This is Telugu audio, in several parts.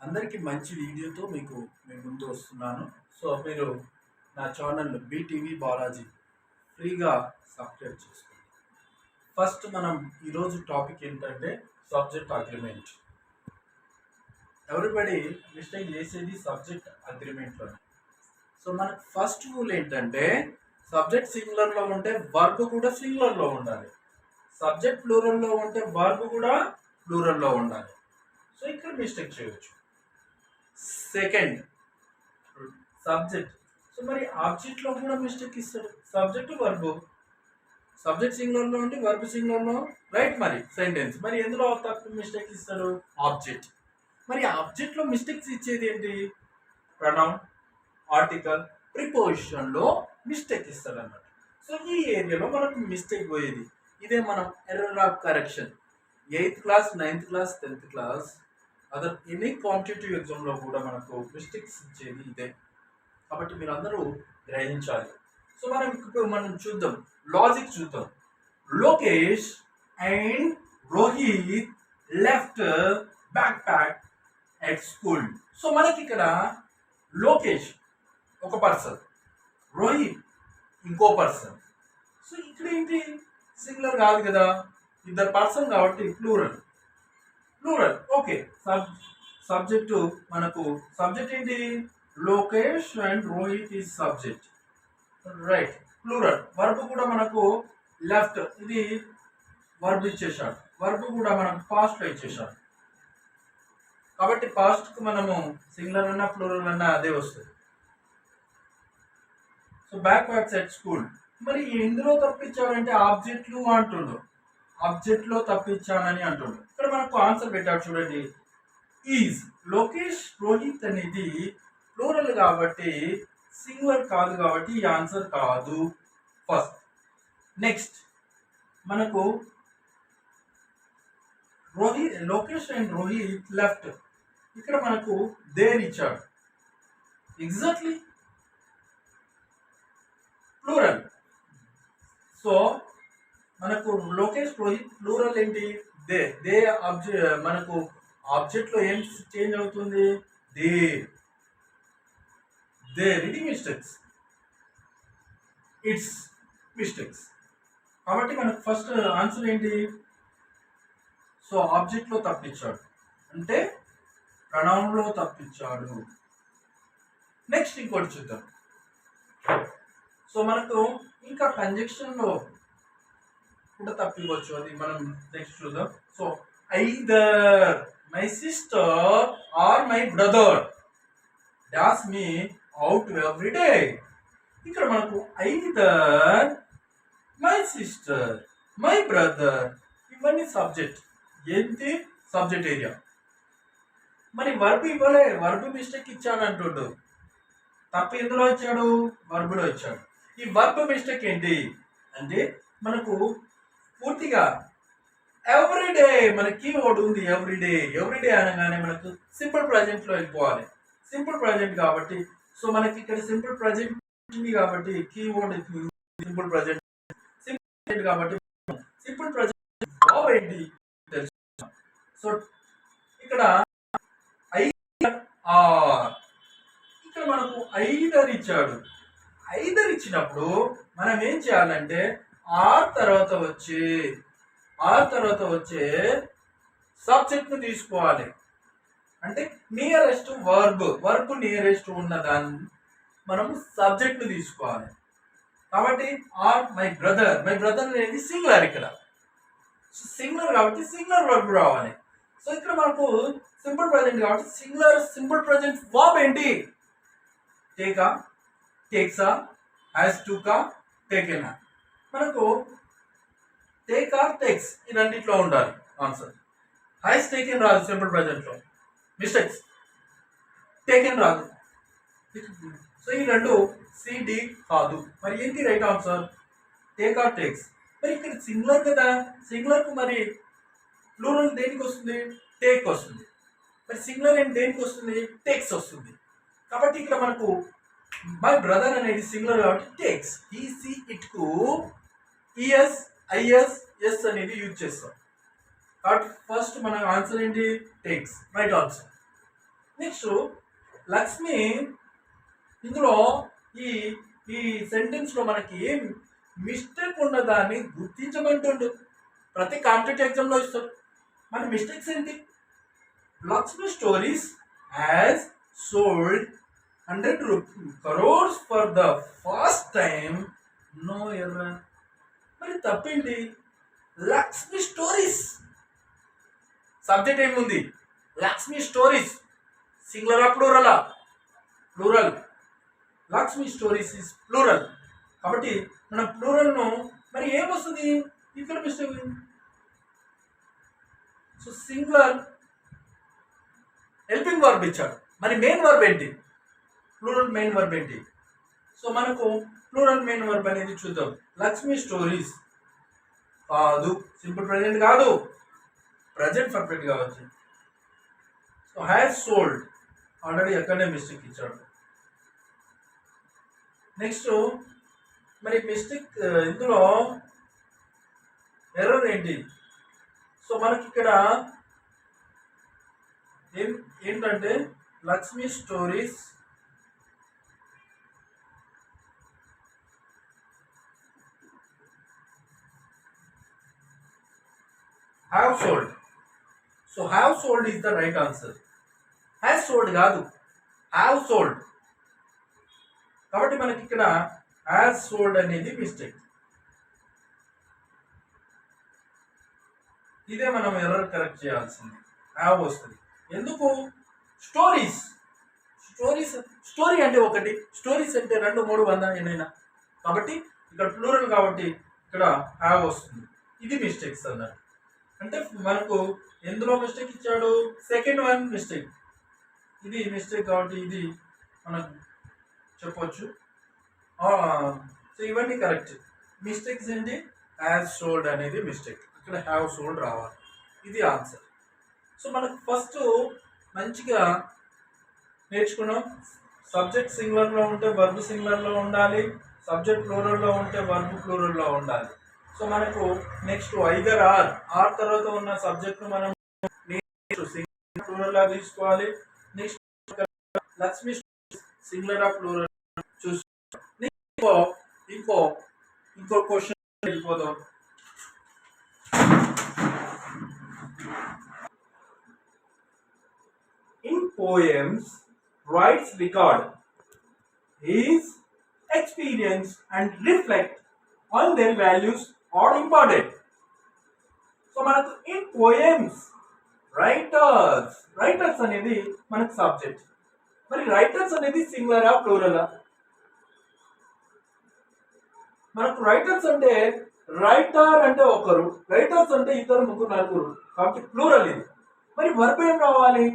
అందరికీ మంచి వీడియోతో మేము ముందు వస్తున్నాను. సో మీరు నా ఛానల్ బీటీవీ బాలాజీ ఫ్రీగా సబ్స్క్రైబ్ చేసుకోండి. ఫస్ట్ మనం ఈరోజు టాపిక్ ఏంటంటే సబ్జెక్ట్ అగ్రిమెంట్. ఎవ్రీబడి మిస్టేక్ చేసేది సబ్జెక్ట్ అగ్రిమెంట్లోనే. సో మనకు ఫస్ట్ రూల్ ఏంటంటే సబ్జెక్ట్ సింగులర్లో ఉంటే వర్బ్ కూడా సింగులర్లో ఉండాలి. సబ్జెక్ట్ ప్లూరల్లో ఉంటే వర్బ్ కూడా ప్లూరల్లో ఉండాలి. సో ఇక్కడ మిస్టేక్ చేయవచ్చు. Second subject. సో మరి ఆబ్జెక్ట్లో కూడా మిస్టేక్ ఇస్తాడు. సబ్జెక్ట్ వర్బ్, సబ్జెక్ట్ సింగులర్లో ఉండి వర్బ్ సింగులర్లో, రైట్? మరి సెంటెన్స్ మరి ఎందులో తప్పు మిస్టేక్ ఇస్తాడు? ఆబ్జెక్ట్. మరి ఆబ్జెక్ట్లో మిస్టేక్స్ ఇచ్చేది ఏంటి? ప్రొనౌన్, ఆర్టికల్, ప్రిపోజిషన్లో మిస్టేక్ ఇస్తాడు అన్నమాట. సో ఈ ఏరియాలో మనకు మిస్టేక్ పోయేది ఇదే మనం error of correction. 8th class, 9th class, 10th class, other any competitive ఎగ్జామ్లో కూడా మనకు మిస్టేక్స్ ఇచ్చేది ఇదే. కాబట్టి మీరు అందరూ గ్రహించాలి. సో మనం చూద్దాం, లాజిక్ చూద్దాం. Lokesh and Rohit left back pack at school. So మనకి ఇక్కడ లోకేష్ ఒక పర్సన్, రోహిత్ ఇంకో పర్సన్. సో ఇక్కడ ఏంటి? సింగులర్ కాదు కదా, ఇద్దరు పర్సన్ కాబట్టి ప్లూరల్. ఓకే. సబ్జెక్టు మనకు సబ్జెక్ట్ ఏంటి? Lokesh and Rohit is subject, right? Plural. Verb కూడా మనకు లెఫ్ట్, ఇది వర్బ్ ఇచ్చేసాడు. వర్బ్ కూడా మనకు పాస్ట్లో ఇచ్చేసాడు. కాబట్టి పాస్ట్కి మనము సింగులర్ అన్నా ప్లూరల్ అన్నా అదే వస్తుంది. So back packs at school. మరి ఎందులో తప్పించాడంటే ఆబ్జెక్ట్లు అంటుండు, ఆబ్జెక్ట్లో తప్పించానని అంటుండు. ఇక్కడ మనకు ఆన్సర్ పెట్టాడు చూడండి. ఈజ్. లోకేష్ రోహిత్ అనేది ప్లూరల్ కాబట్టి సింగులర్ కాదు, కాబట్టి ఈ ఆన్సర్ కాదు ఫస్ట్. నెక్స్ట్ మనకు లోకేష్ అండ్ రోహిత్ లెఫ్ట్. ఇక్కడ మనకు దేర్ ఇచ్చాడు, ఎగ్జాక్ట్లీ ప్లూరల్. సో మనకు లోకేష్ రోహిత్ ప్లూరల్ ఏంటి? They object. మనకు ఆబ్జెక్ట్లో ఏం చేంజ్ అవుతుంది? దేర్. ఇది మిస్టేక్స్, ఇట్స్ మిస్టేక్స్. కాబట్టి మనకు ఫస్ట్ ఆన్సర్ ఏంటి? సో ఆబ్జెక్ట్లో తప్పించాడు అంటే ప్రణవంలో తప్పించాడు. నెక్స్ట్ ఇంకోటి చూద్దాం. సో మనకు ఇంకా కంజక్షన్లో కూడా తప్పివచ్చు, అది మనం నెక్స్ట్ చూద్దాం. So either my sister or my brother does me out every డే. ఇక్కడ మనకు either, my sister, my brother ఇవన్నీ సబ్జెక్ట్. ఏంటి? Subject area. మరి వర్బ్ ఇవ్వలే, వర్బ్ మిస్టేక్ ఇచ్చాడు అంటుండు. తప్పు ఎందులో ఇచ్చాడు? వర్బ్లో ఇచ్చాడు. ఈ వర్బ్ మిస్టేక్ ఏంటి అంటే మనకు పూర్తిగా ఎవ్రీడే మన కీవర్డ్ ఉంది. ఎవ్రీడే అనగానే మనకు సింపుల్ ప్రజెంట్లో వెళ్ళిపోవాలి. సింపుల్ ప్రజెంట్ కాబట్టి సో మనకి ఇక్కడ సింపుల్ ప్రజెంట్ ఉంది కాబట్టి కీవర్డ్ సింపుల్ ప్రజెంట్ కాబట్టి సింపుల్ ప్రజెంట్ వర్బ్ ఏంటి తెలుసు. సో ఇక్కడ ఇక్కడ మనకు ఐదర్ ఇచ్చాడు. ఐదర్ ఇచ్చినప్పుడు మనం ఏం చేయాలంటే ఆర్ తర్వాత వచ్చే సబ్జెక్ట్ ను తీసుకోవాలి. అంటే నియరెస్ట్ వర్బ్ నియరెస్ట్ ఉన్న దాన్ని మనం సబ్జెక్ట్ ను తీసుకోవాలి. కాబట్టి ఆర్ మై బ్రదర్ అనేది సింగులర్. ఇక్కడ సింగులర్ కాబట్టి సింగులర్ వర్బ్ రావాలి. సో ఇక్కడ మనకు సింపుల్ ప్రజెంట్ కాబట్టి సింపుల్ ప్రజెంట్ వర్బ్ ఏంటి? టేకా, టేక్సా, హ్యాస్ టుకా, టేకెనా. మనకు టేక్ ఆర్ టేక్స్ ఈ రెండిట్లో ఉండాలి ఆన్సర్. హ్యాస్ టేకెన్ రాదు సింపుల్ ప్రజెంట్లో, మిస్టేక్స్. టేకెన్ రాదు. సో ఈ రెండు సిడి కాదు. మరి ఏంటి right answer? Take or takes. మరి ఇక్కడ సింగులర్ కదా, సింగులర్కు మరి ప్లూరల్ దేనికి వస్తుంది? టేక్ వస్తుంది. మరి సింగులర్ ఏంటి దేనికి వస్తుంది? టేక్స్ వస్తుంది. కాబట్టి ఇక్కడ మనకు మై బ్రదర్ అనేది సింగులర్ కాబట్టి టేక్స్. ఈసీ ఇట్కు ఈఎస్, ఐఎస్, ఎస్ అనేది యూజ్ చేస్తాం. కాబట్టి ఫస్ట్ మన ఆన్సర్ ఏంటి? Takes, right answer. Next Lakshmi ఇందులో ఈ ఈ సెంటెన్స్ లో మనకి మిస్టేక్ ఉన్నదాన్ని గుర్తించమంటుండు. ప్రతి కాంపిటేటివ్ ఎగ్జామ్ లో ఇస్తారు. మన మిస్టేక్స్ ఏంటి? Lakshmi stories has sold 100 crores for the first time, no error. మరి తప్పేంటి? లక్ష్మి స్టోరీస్ సబ్జెక్ట్ ఏముంది? లక్ష్మి స్టోరీస్ సింగులరా ప్లూరలా? Plural. Lakshmi stories is plural. కాబట్టి మనం ప్లూరల్ను మరి ఏమొస్తుంది? ఇక్కడ mistake. So singular helping verb ఇచ్చాడు. మరి మెయిన్ వర్బ్ ఏంటి? ప్లూరల్ మెయిన్ వర్బ్ ఏంటి? సో మనకు ప్లూరల్ మెయిన్ వర్బ్ అనేది చూద్దాం. లక్ష్మి స్టోరీస్ కాదు, సింపుల్ ప్రెజెంట్ కాదు, ప్రజెంట్ పర్ఫెక్ట్ కావచ్చు. So has sold already ఎక్కడనే mistake ఇచ్చాడు. నెక్స్ట్ మరి మిస్టేక్ ఇందులో ఎర్రర్ ఏంటి? సో మనకి ఇక్కడ ఏంటంటే Lakshmi stories have sold. So have sold is the right answer. Have sold కాదు, హ్యావ్ సోల్డ్. కాబట్టి మనకి ఇక్కడ హ్యావ్ సోల్డ్ అనేది మిస్టేక్. ఇదే మనం ఎర్రర్ కరెక్ట్ చేయాల్సింది. హ్యావ్ వస్తుంది. ఎందుకు? స్టోరీస్. స్టోరీస్ స్టోరీ అంటే ఒకటి, స్టోరీస్ అంటే 2, 3, 100 ఏనైనా. కాబట్టి ఇక్కడ ప్లూరల్ కాబట్టి ఇక్కడ హ్యావ్ వస్తుంది. ఇది మిస్టేక్స్ అన్నట్టు. అంటే మనకు ఎందులో మిస్టేక్ ఇచ్చాడు? Second one mistake. ఇది మిస్టేక్ కాబట్టి ఇది మనకు చెప్పొచ్చు. సో ఇవన్నీ కరెక్ట్. మిస్టేక్స్ ఏంటి? హ్యావ్ సోల్డ్ అనేది మిస్టేక్. ఇక్కడ హ్యావ్ సోల్డ్ రావాలి. ఇది ఆన్సర్. సో మనకు ఫస్ట్ మంచిగా నేర్చుకున్నాం. సబ్జెక్ట్ సింగులర్లో ఉంటే వర్బ్ సింగులర్లో ఉండాలి, సబ్జెక్ట్ ప్లూరల్లో ఉంటే వర్బ్ ప్లూరల్లో ఉండాలి. సో మనకు నెక్స్ట్ ఐదర్ ఆర్ తర్వాత ఉన్న సబ్జెక్ట్ను మనం ప్లూరల్గా తీసుకోవాలి. Next Lakshmi singular of plural చూసుకోవాలి. ఇంకో క్వశ్చన్ వెళ్ళిపోదాం. In poems, writes record his experience and reflect on their values are important. So మనకు in poems రైటర్స్ అనేది మనకు సబ్జెక్ట్. మరి రైటర్స్ అనేది సింగులరా ప్లూరలా? మనకు రైటర్స్ అంటే రైటర్ అంటే ఒకరు, రైటర్స్ అంటే 2, 3, 4. కాబట్టి ప్లూరల్ ఇది. మరి వర్బ్ ఏం రావాలి?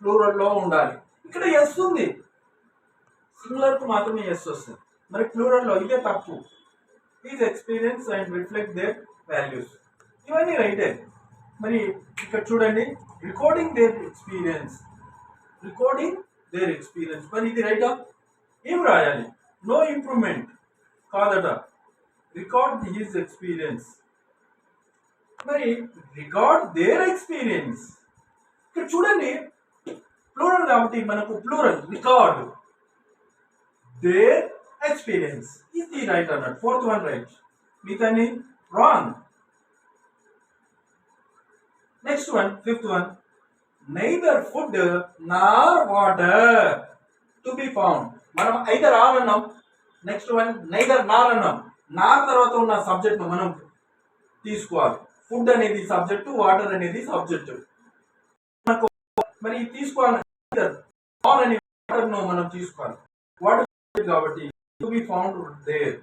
ప్లూరల్లో ఉండాలి. ఇక్కడ ఎస్ ఉంది, సింగులర్కు మాత్రమే ఎస్ వస్తుంది. మరి ప్లూరల్లో ఇదే తప్పు. Is experience and reflect their values, ఇవన్నీ రైటే. మరి ఇక్కడ చూడండి, రికార్డింగ్ దేర్ ఎక్స్పీరియన్స్ మరి ఇది రైటా? ఏం రాయాలి? నో ఇంప్రూవ్మెంట్ కాదట, రికార్డ్ హిజ్ ఎక్స్పీరియన్స్. మరి రికార్డ్ దేర్ ఎక్స్పీరియన్స్. ఇక్కడ చూడండి, ప్లూరల్ కాబట్టి మనకు ప్లూరల్ రికార్డ్ దేర్ ఎక్స్పీరియన్స్ ఇది రైట్ అన్నట్టు. ఫోర్త్ వన్ రైట్, మిగతాని wrong. Next one, fifth one, neither food nor water to be found. మనం ఐదర్ ఆర్ అన్నాం. నెక్స్ట్ వన్ నైదర్ నార్ అన్నాం. నార్ తర్వాత ఉన్న సబ్జెక్ట్ మనం తీసుకోవాలి. ఫుడ్ అనేది సబ్జెక్టు, వాటర్ అనేది సబ్జెక్టు. మరి తీసుకోవాలి అనే వాటర్ ను మనం తీసుకోవాలి. వాటర్ కాబట్టి టు బి ఫౌండ్ దేర్.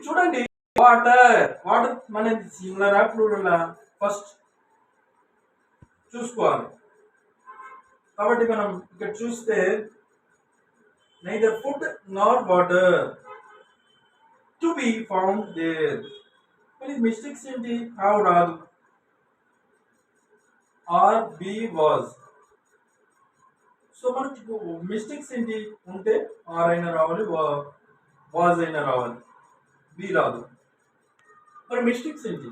చూడండి, వాటర్ మనది సింగులరా ప్లూరలా? ఫస్ట్ చూసుకోవాలి. కాబట్టి మనం ఇక్కడ చూస్తే neither food nor water to be found there. మరి మిస్టేక్స్ ఏంటి? హావ్ రాదు, ఆర్ బి వాజ్. సో మనకి మిస్టేక్స్ ఏంటి? ఉంటే ఆర్ అయినా రావాలి, వాజ్ అయినా రావాలి, బి రాదు. మరి మిస్టేక్స్ ఏంటి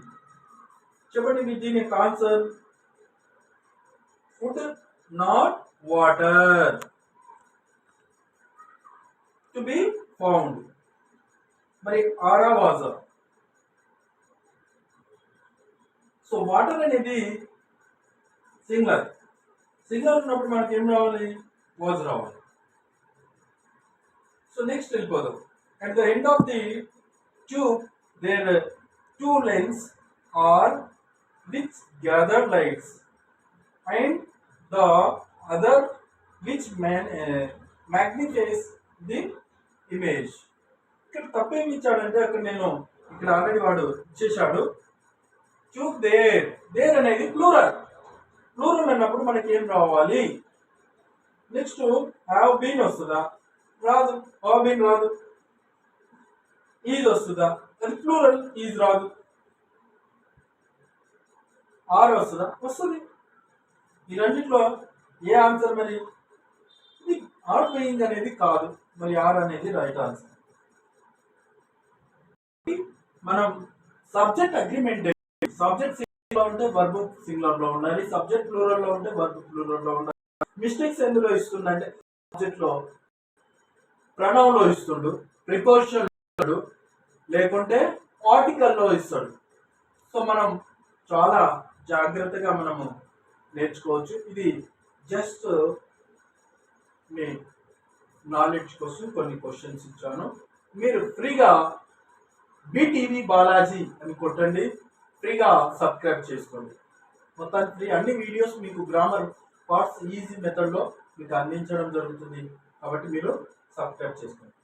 చెప్పండి? మీ దీని answer food not water to be found. మరి ఆరా వాజర్. సో వాటర్ అనేది సింగులర్. సింగులర్ ఉన్నప్పుడు మనకి ఏం రావాలి? వాజ్ రావాలి. సో నెక్స్ట్ వెళ్ళిపోదాం. At the end of the tube there two lens are which gather lights and the other which magnifies the image. ఇక్కడ తప్పేమి ఇచ్చాడంటే అక్కడ నేను ఇక్కడ ఆల్రెడీ వాడు ఇచ్చేసాడు. ట్యూబ్ దేర్ అనేది ప్లూరల్. ప్లూరల్ అన్నప్పుడు మనకి ఏం రావాలి? నెక్స్ట్ హ్యావ్ బీన్ వస్తుందా? రాదు. హ్యావ్ బీన్ రాదు. ఈజ్ వస్తుందా? అది ప్లూరల్. ఈజ్ రాదు. ఆర్ వస్తుందా? వస్తుంది. ఈ రెండిట్లో ఏ ఆన్సర్ మరి? ఇది ఆర్ బీయింగ్ అనేది కాదు, మరి ఆర్ అనేది రైట్ ఆన్సర్. మనం సబ్జెక్ట్ అగ్రిమెంట్, సబ్జెక్ట్ సింగులర్ లో ఉంటే వర్బ్ సింగులర్ లో ఉండాలి, సబ్జెక్ట్ ప్లూరల్ లో ఉంటే వర్బ్ ప్లూరల్ లో ఉండాలి. మిస్టేక్స్ ఎందులో ఇస్తుండంటే సబ్జెక్ట్ లో ప్రణవ్ లో ఇస్తుండు, ప్రిపోజిషన్ ఇస్తాడు, లేకుంటే ఆర్టికల్ లో ఇస్తాడు. సో మనం చాలా జాగ్రత్తగా మనము నేర్చుకోవచ్చు. ఇది జస్ట్ మీ నాలెడ్జ్ కోసం కొన్ని క్వశ్చన్స్ ఇచ్చాను. మీరు ఫ్రీగా BTV బాలాజీ అని కొట్టండి, ఫ్రీగా సబ్స్క్రైబ్ చేసుకోండి. మొత్తానికి ఫ్రీ. అన్ని వీడియోస్ మీకు గ్రామర్ పార్ట్స్ ఈజీ మెథడ్లో మీకు అందించడం జరుగుతుంది. కాబట్టి మీరు సబ్స్క్రైబ్ చేసుకోండి.